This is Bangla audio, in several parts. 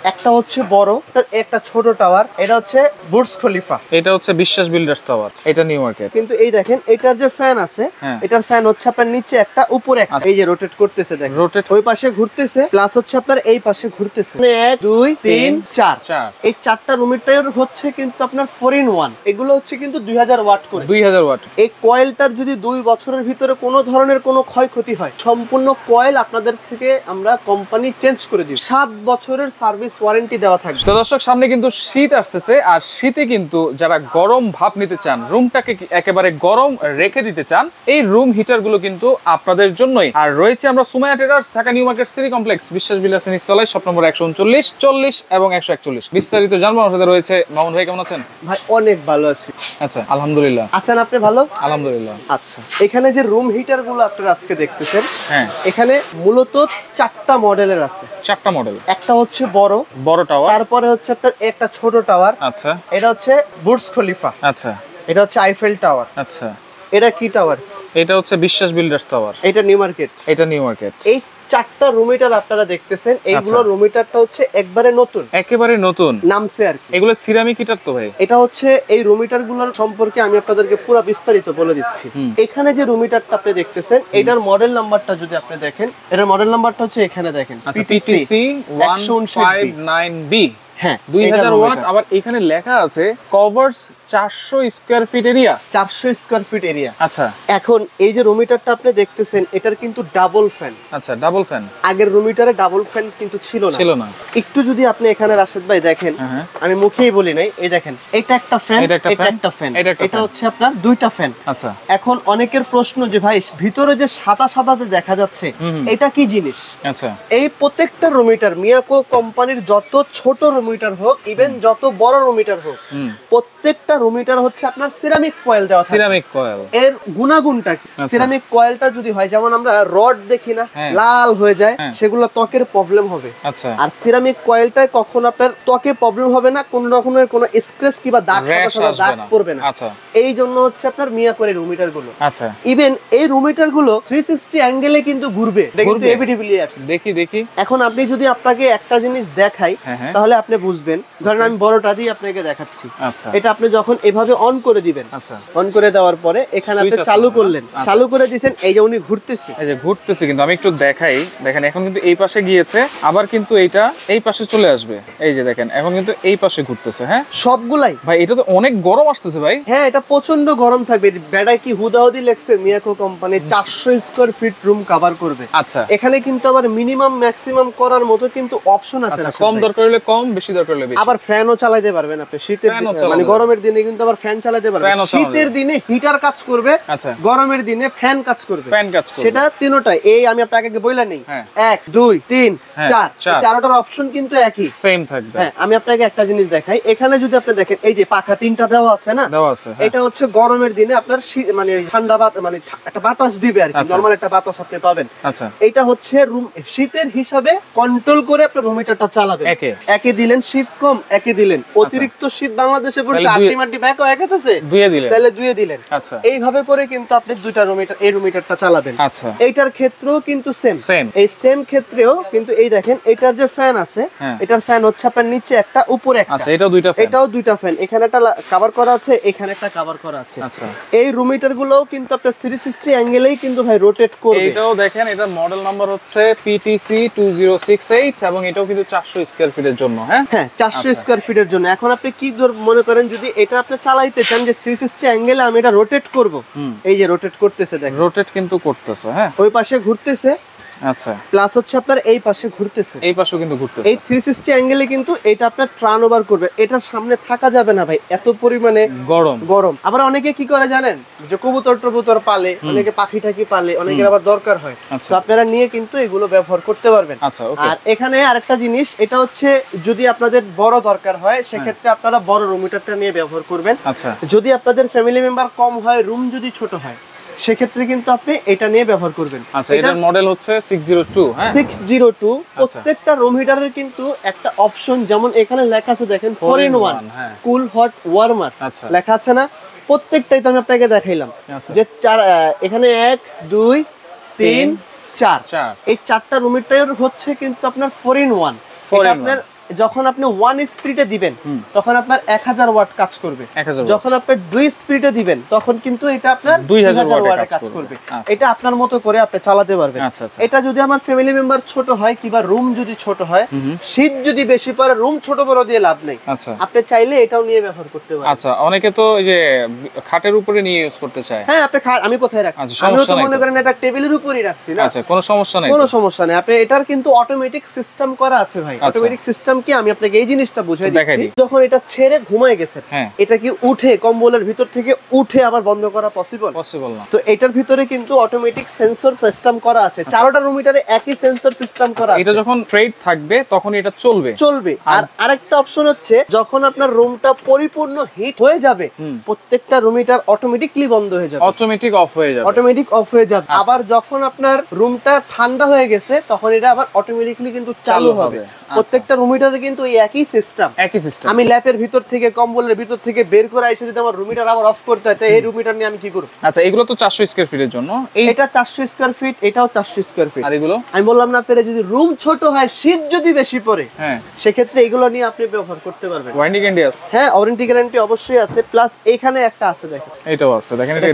একটা হচ্ছে বড়, একটা ছোট টাওয়ার। এটা হচ্ছে বুর্জ খলিফা, এটা হচ্ছে বিশ্বাস বিল্ডার্স টাওয়ার, এটা নিউ মার্কেট। কিন্তু এই দেখেন এটার যে ফ্যান আছে, এটার ফ্যান হচ্ছে আপনার নিচে একটা উপরে একটা, এই যে রোটেট করতেছে দেখেন, রোটেট ওই পাশে ঘুরতেছে প্লাস হচ্ছে আপনার এই পাশে ঘুরতেছে। 1 2 3 4 এই চারটা রুমের টায়ার হচ্ছে কিন্তু আপনার 4-in-1। এগুলো হচ্ছে কিন্তু 2000 ওয়াট করে, 2000 ওয়াট। এই কয়েলটার যদি 2 বছরের ভিতরে কোনো ধরনের কোনো ক্ষয়ক্ষতি হয়, সম্পূর্ণ কয়েল আপনাদের থেকে আমরা কোম্পানি চেঞ্জ করে দিই। 7 বছরের সার্ভিস ওয়ারেন্টি দেওয়া থাকবে। তো দর্শক, সামনে কিন্তু শীত আসতেছে, আর শীতে কিন্তু যারা গরম ভাব নিতে চান, রুমটাকে একেবারে গরম রেখে দিতে চান, এই রুম হিটার গুলো কিন্তু আপনাদের জন্যই। আর রয়েছে আমরা Sumaiya traders, Dhaka new market city complex, বিশ্বাস বিল্ডার্স এর নিচতলায়, শপ নম্বর 139, 40 এবং 141। বিস্তারিত জানবো। আমার সাথে রয়েছে মামুন ভাই, কেমন আছেন? ভাই অনেক ভালো আছি। আচ্ছা, আলহামদুলিল্লাহ। আছেন আপনি ভালো? আলহামদুলিল্লাহ। আচ্ছা, এখানে যে রুম হিটার গুলো আপনারা আজকে দেখতেছেন, হ্যাঁ, এখানে মূলত 4টা মডেলের আছে। 4টা মডেল। একটা হচ্ছে বড় টাওয়ার, তারপরে হচ্ছে আপনার একটা ছোট টাওয়ার। আচ্ছা, এটা হচ্ছে বুর্জ খলিফা। আচ্ছা, এটা হচ্ছে আইফেল টাওয়ার। আচ্ছা, এটা কি টাওয়ার? এটা হচ্ছে বিশ্বাস বিল্ডার্স টাওয়ার। এটা নিউ মার্কেট। এটা নিউ মার্কেট। এই 4টা রুম হিটার আপনারা দেখতেছেন, এইগুলো রুম হিটারটা হচ্ছে একবারে নতুন, একেবারে নতুন নামছে আর কি। এগুলো সিরামিক হিটার তো ভাই? এটা হচ্ছে এই রুম হিটার গুলোর সম্পর্কে আমি আপনাদেরকে পুরো বিস্তারিত বলে দিচ্ছি। এখানে যে রুম হিটারটা আপনি দেখতেছেন, এটার মডেল নাম্বারটা যদি আপনি দেখেন, এটার মডেল নাম্বারটা হচ্ছে এখানে দেখেন, PTC 159B। হ্যাঁ, 2000 ওয়াট। আবার এখানে লেখা আছে covers 400 square feet area, 400 square feet area. আচ্ছা, এখন এই যে রুম হিটারটা আপনি দেখতেছেন, এটার কিন্তু ডাবল ফ্যান। আচ্ছা, ডাবল ফ্যান। আগের রুম হিটারে ডাবল ফ্যান কিন্তু ছিল না। একটু যদি আপনি এখানে রাশেদ ভাই দেখেন, আমি মুখেই বলি নাই, এই দেখেন, এটা একটা ফ্যান, এটা একটা ফ্যান, এটা হচ্ছে আপনার দুইটা ফ্যান। আচ্ছা, এখন অনেকের প্রশ্ন যে ভাই ভিতরে যে সাদা সাদাতে দেখা যাচ্ছে, এটা কি জিনিস? আচ্ছা, এই প্রত্যেকটা রুম হিটার মিয়াকো কোম্পানির যত ছোট রুম হিটার হোক, ইভেন যত বড় রুম হিটার হোক, প্রত্যেকটা রুম হিটার হচ্ছে আপনার সিরামিক কয়েল দেওয়া থাকে। সিরামিক কয়েল এর গুণাগুণটা কি? সিরামিক কয়েলটা যদি হয়, যেমন আমরা রড দেখি না লাল হয়ে যায়, সেগুলো ত্বকের প্রবলেম হবে। আচ্ছা, আর সিরামিক কয়েলটায় কখন আপনার ত্বকে প্রবলেম হবে না, কোন রকমের কোনো স্ক্র্যাচ কিংবা দাগ দাগ পড়বে না। আচ্ছা, এই জন্য হচ্ছে আপনার মিয়াকোর রুম হিটার গুলো। আচ্ছা, ইভেন এই রুম হিটার গুলো 360 অ্যাঙ্গেলে কিন্তু ঘুরবে। কিন্তু এবিডব্লিউ দেখি এখন আপনি যদি আপনাকে একটা জিনিস দেখাই, তাহলে আপনি বুঝবেন। ধরেন আমি বড়টা দিয়ে আপনাকে দেখাচ্ছি। আচ্ছা, এটা আপনি যখন এভাবে অন করে দিবেন, আচ্ছা, অন করে দেওয়ার পরে এখানে আপনি চালু করলেন, চালু করে দিবেন, এই যে উনি ঘুরতেছে, এই যে ঘুরতেছে। কিন্তু আমি একটু দেখাই, দেখেন এখন কিন্তু এই পাশে গিয়েছে, আবার কিন্তু এইটা এই পাশে চলে আসবে। এই যে দেখেন, এখন কিন্তু এই পাশে ঘুরতেছে। হ্যাঁ, সবগুলাই ভাই। এটা তো অনেক গরম আসতেছে ভাই। হ্যাঁ, এটা প্রচন্ড গরম থাকবে। বেড়ায় কি হুদাহুদি লেখছে, Miyako company 400 square feet room cover করবে। আচ্ছা, এখানে কিন্তু আবার মিনিমাম ম্যাক্সিমাম করার মতো কিন্তু অপশন আছে। কম দরকার হলে কম, বেশি দরকার হলে বেশি। আবার ফ্যানও চালাতে পারবেন আপনি শীতের মানে গরমের দিনে কিন্তু আবার ফ্যান চালাতে পারবেন। শীতের দিনে হিটার কাজ করবে, আচ্ছা, গরমের দিনে ফ্যান কাজ করবে। সেটা তিনটাই এই আমি আপনাকে আগে বইলা নেই, 1 2 3 4 চারটার অপশন কিন্তু একই সেম থাকবে। হ্যাঁ, আমি আপনাকে একটা জিনিস দেখাই। এখানে যদি আপনি দেখেন, এই যে পাখা তিনটা দেওয়া আছে না, এটা হচ্ছে গরমের দিনে আপনার মানে ঠান্ডা মানে একটা বাতাস দিবে আর কি, নরমাল একটা বাতাস আপনি পাবেন। আচ্ছা, এটা হচ্ছে রুম শীতের হিসাবে কন্ট্রোল করে আপনি রুম হিটারটা চালাবেন। একে দিলেন শীত কম, একে দিলেন অতিরিক্ত শীত বাংলাদেশে পড়ছে, আল্টিমেটলি ব্যাকও একাতেছে দুইয়ে দিলেন, তাহলে দুইয়ে দিলেন। আচ্ছা, এইভাবে করে কিন্তু আপনি দুইটা রুম হিটার, এই রুম হিটারটা চালাবেন। আচ্ছা, এইটার ক্ষেত্রেও কিন্তু সেম, এই সেম ক্ষেত্রেও কিন্তু এই দেখেন, এটার যে ফ্যান আছে, এটার ফ্যান হচ্ছে আপনার নিচে একটা উপরে একটা। আচ্ছা, এটাও দুইটা ফ্যান। এখানে একটা কভার করা আছে, এখানে একটা কভার করা আছে। আচ্ছা, এই রুম হিটার গুলোও কিন্তু আপনার 360 অ্যাঙ্গেলেই কিন্তু ভাই রোটেট করবে। এটাও দেখেন, এটার মডেল নাম্বার হচ্ছে PTC 2068 এবং এটাও কিন্তু 400 স্কয়ার ফিটের জন্য। হ্যাঁ, 400 স্কয়ার ফিটের জন্য। এখন আপনি কি মনে করেন, যদি এটা আপনি চালাইতে চান যে 360 অ্যাঙ্গেলে আমি এটা রোটেট করব, এই যে রোটেট করতেছে, দেখেন রোটেট কিন্তু করতেছে। হ্যাঁ, ওই পাশে ঘুরতেছে। আচ্ছা, প্লাস হচ্ছে আপনার এই পাশে ঘুরতেছে, এই পাশেও কিন্তু ঘুরতেছে। এই 360 অ্যাঙ্গেলে কিন্তু এটা আপনার টার্ন ওভার করবে। এটা সামনে থাকা যাবে না ভাই, এত পরিমাণে গরম। আবার অনেকে কি করে জানেন, যে কবুতর পালে, অনেকে পাখি টাকি পালে, অনেকের আবার দরকার হয়, তো আপনারা নিয়ে কিন্তু এগুলো ব্যবহার করতে পারবেন। আচ্ছা, আর এখানে আরেকটা জিনিস, এটা হচ্ছে যদি আপনাদের বড় দরকার হয়, সেক্ষেত্রে আপনারা বড় রুম হিটারটা নিয়ে ব্যবহার করবেন। আচ্ছা, যদি আপনাদের ফ্যামিলি মেম্বার কম হয়, রুম যদি ছোট হয়, সেক্ষেত্রে কিন্তু আপনি এটা নিয়ে ব্যবহার করবেন। আচ্ছা, এটার মডেল হচ্ছে 602। হ্যাঁ, 602। প্রত্যেকটা রুম হিটারের কিন্তু একটা অপশন, যেমন এখানে লেখা আছে দেখেন 4-in-1 কুল হট ওয়ার্মার লেখা আছে না, প্রত্যেকটাই তো আমি আপনাকে দেখাইলাম যে এখানে 1 2 3 4 এই চারটা রুম হিটার হচ্ছে কিন্তু আপনার 4-in-1। এটা আপনার যখন আপনি 1 স্পিডে দিবেন তখন আপনার 1000 ওয়াট কাজ করবে, যখন আপনি 2 স্পিডে দিবেন তখন কিন্তু এটা আপনার 2000 ওয়াটে কাজ করবে। এটা আপনার মতো করে আপনি চালাতে পারবেন। এটা যদি আমার ফ্যামিলি মেম্বার ছোট হয় কিংবা রুম যদি ছোট হয়, শীত যদি বেশি পড়ে, রুম ছোট বড় দিয়ে লাভ নেই, আপনি চাইলে এটাও নিয়ে ব্যবহার করতে পারেন। আচ্ছা, অনেকে তো এই যে খাটের উপরে নিয়ে ইউজ করতে চায়। হ্যাঁ, আপনি আমি কোথায় রাখি, আমিও তো মনে করেন এটা টেবিলের উপরেই রাখছি না। আচ্ছা, কোনো সমস্যা নাই, কোনো সমস্যা নাই। আপনি এটার কিন্তু অটোমেটিক সিস্টেম করা আছে ভাই। অটোমেটিক সিস্টেম কি, আমি আপনাকে এই জিনিসটা বুঝাই দিচ্ছি। যখন এটা ছেড়ে ঘুমায় গেছেন, এটা কি উঠে কম্বলের ভিতর থেকে উঠে আবার বন্ধ করা পসিবল? পসিবল না। তো এটার ভিতরে কিন্তু অটোমেটিক সেন্সর সিস্টেম করা আছে, চারটা রুম হিটারে একই সেন্সর সিস্টেম করা আছে। এটা যখন স্ট্রেট থাকবে তখন এটা চলবে। আর আরেকটা অপশন হচ্ছে, যখন আপনার রুমটা পরিপূর্ণ হিট হয়ে যাবে, প্রত্যেকটা রুম হিটার অটোমেটিকলি বন্ধ হয়ে যাবে, অটোমেটিক অফ হয়ে যাবে। আবার যখন আপনার রুমটা ঠান্ডা হয়ে গেছে তখন এটা আবার অটোমেটিকলি কিন্তু চালু হবে। প্রত্যেকটা রুম হিটারে কিন্তু এই একই সিস্টেম। আমি ল্যাপের ভিতর থেকে কম্বলের ভিতর থেকে বের করে এসে যদি আমার রুম হিটার আবার অফ করতে হয়, এই রুম হিটার নিয়ে আমি কি করব? আচ্ছা, এগুলো তো 400 স্কয়ার ফিটের জন্য। এটা 400 স্কয়ার ফিট, এটাও 400 স্কয়ার ফিট। আর এগুলো আমি বললাম না আপনারা, যদি রুম ছোট হয়, শীত যদি বেশি পড়ে, সেক্ষেত্রে এগুলো নিয়ে আপনি ব্যবহার করতে পারবেন। ওয়ারেন্টি গ্যারান্টি আছে? হ্যাঁ, ওয়ারেন্টি গ্যারান্টি অবশ্যই আছে। প্লাস এখানে একটা আছে, দেখেন, এটাও আছে। দেখেন, এটা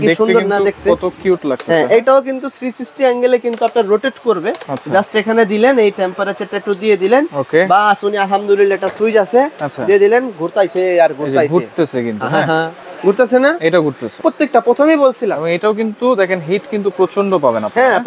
দেখতে কত কিউট লাগতেছে। হ্যাঁ, এটাও কিন্তু 360 অ্যাঙ্গেলে কিন্তু আপনার রোটেট করবে। জাস্ট এখানে দিলেন, এই টেম্পারেচারটা একটু দিয়ে দিলেন, বাস উনি আলহামদুলিল্লাহ একটা সুইচ আছে দিয়ে দিলেন, ঘুরতাইছে আর ঘুরতেছে কিন্তু। হ্যাঁ, ঘুরতেছে না? এটা ঘুরতেছে প্রত্যেকটা, প্রথমেই বলছিলাম। এবং এটাও কিন্তু দেখেন হিট কিন্তু প্রচন্ড পাবেন আপনি। হ্যাঁ,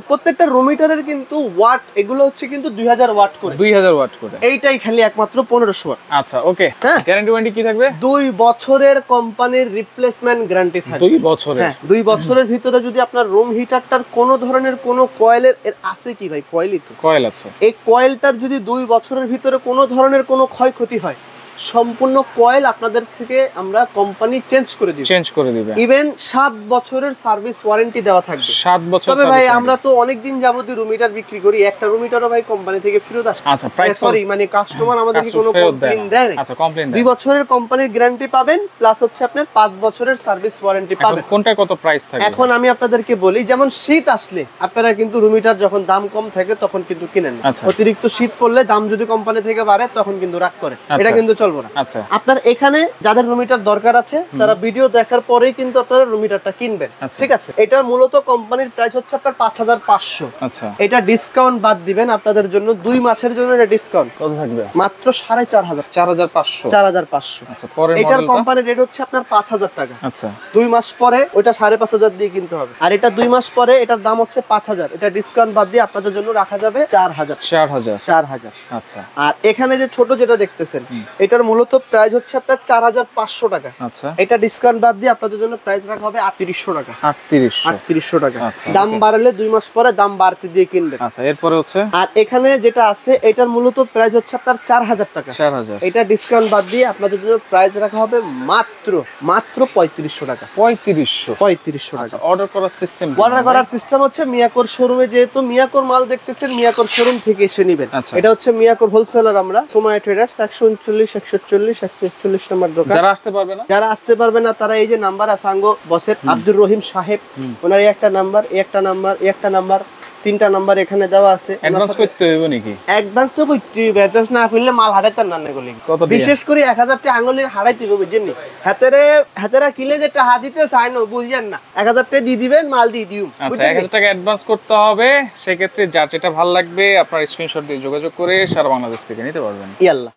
প্রত্যেকটা রুম হিটারের কিন্তু ওয়াট, এগুলো হচ্ছে কিন্তু 2000 ওয়াট করে। 2000 ওয়াট করে। এইটাই খালি একমাত্র 1500 ওয়াট। আচ্ছা, ওকে। গ্যারান্টি ওয়ারেন্টি কি থাকবে? 2 বছরের কোম্পানির রিপ্লেসমেন্ট গ্যারান্টি থাকবে। 2 বছরের? হ্যাঁ, 2 বছরের ভিতরে যদি আপনার রুম হিটারটার কোনো ধরনের কোনো কয়েলের আছে কি ভাই? কয়েলই তো, কয়েল আছে। এই কয়েলটার যদি 2 বছরের ভিতরে কোনো ধরনের কোনো ক্ষয়ক্ষতি হয়, সম্পূর্ণ কয়েল আপনাদের থেকে আমরা কোম্পানি চেঞ্জ করে দিবে। ইভেন 7 বছরের সার্ভিস ওয়ারেন্টি দেওয়া থাকবে। 7 বছর। তবে ভাই, আমরা তো অনেক দিন যাবতীয় রুম হিটার বিক্রি করি, একটা রুম হিটারও ভাই কোম্পানি থেকে ফেরত আসে। আচ্ছা, প্রাইস সরি, মানে কাস্টমার আমাদেরকে কোনো কমপ্লেইন দেয় না। আচ্ছা, কমপ্লেইন দেয়। 2 বছরের কোম্পানির গ্যারান্টি পাবেন, প্লাস হচ্ছে আপনার 5 বছরের সার্ভিস ওয়ারেন্টি পাবেন। কোনটা কত প্রাইস থাকে? এখন আমি আপনাদেরকে বলি, যেমন শীত আসলে আপনারা কিন্তু রুম হিটার যখন দাম কম থাকে তখন কিন্তু কিনেন না। অতিরিক্ত শীত পড়লে দাম যদি কোম্পানি থেকে বাড়ে তখন কিন্তু রাগ করে, এটা কিন্তু চলবে না। আচ্ছা, আপনার এখানে যাদের রুম হিটার দরকার আছে তারা ভিডিও দেখার পরেই কিন্তু আপনারা রুম হিটারটা কিনবেন, ঠিক আছে? এটা মূলত কোম্পানির প্রাইস হচ্ছে আপনার 5500। আচ্ছা, এটা ডিসকাউন্ট বাদ দিবেন আপনাদের জন্য 2 মাসের জন্য। এটা ডিসকাউন্ট কত থাকবে? মাত্র 4500। 4500। আচ্ছা, পরে এটার কোম্পানির রেট হচ্ছে আপনার 5000 টাকা। আচ্ছা, 2 মাস পরে ওটা 5500 দিয়ে কিনতে হবে। আর এটা 2 মাস পরে এটার দাম হচ্ছে 5000। এটা ডিসকাউন্ট বাদ দিয়ে আপনাদের জন্য রাখা যাবে 4000। আচ্ছা, আর এখানে যে ছোট যেটা দেখতেছেন, এটার মূলত প্রাইস হচ্ছে আপনার 4500 টাকা। আচ্ছা, এটা ডিসকাউন্ট বাদ দিয়ে আপনাদের জন্য প্রাইস রাখা হবে 3800 টাকা। 3800 টাকা। দাম বাড়লে 2 মাস পরে দাম বাড়তে দিয়ে কিনবেন। আচ্ছা, এরপরে হচ্ছে, আর এখানে যেটা আছে এটার মূলত প্রাইস হচ্ছে আপনার 4000 টাকা। 4000। এটা ডিসকাউন্ট বাদ দিয়ে আপনাদের জন্য প্রাইস রাখা হবে মাত্র 3500 টাকা। 3500 টাকা। অর্ডার করার সিস্টেম হচ্ছে মিয়াকোর শোরুমে, যেহেতু মিয়াকোর মাল দেখতেছেন, মিয়াকোর শোরুম থেকে এসে নেবেন। এটা হচ্ছে মিয়াকোর হোলসেলার, আমরা সুমাইয়া ট্রেডার্স 139 140 141 নম্বর দোকান। যারা আসতে পারবে না তারা এই যে নাম্বার আছে আঙ্গো বসের আব্দুর রহিম সাহেব, ওনার একটা নাম্বার 3টা নাম্বার এখানে দেওয়া আছে। অ্যাডভান্স করতে হইব নাকি? অ্যাডভান্স তো করতে হইব, অ্যাডভান্স না করলে মাল হারাইতে না গলি। বিশেষ করে 1000 টাকা আঙ্গুলে হারাইতে হইব, বুঝছেন নি? হাতেরা কিলে যেটা হাত দিতে চায় না, বুঝছেন না? 1000 টাকা দিয়ে দিবেন, মাল দিয়ে দিও। আচ্ছা, 1000 টাকা অ্যাডভান্স করতে হবে। সেই ক্ষেত্রে যার যেটা ভালো লাগবে আপনার স্ক্রিনশট দিয়ে যোগাযোগ করে সারা বাংলাদেশ থেকে নিতে পারবেন। ইয়াল্লাহ।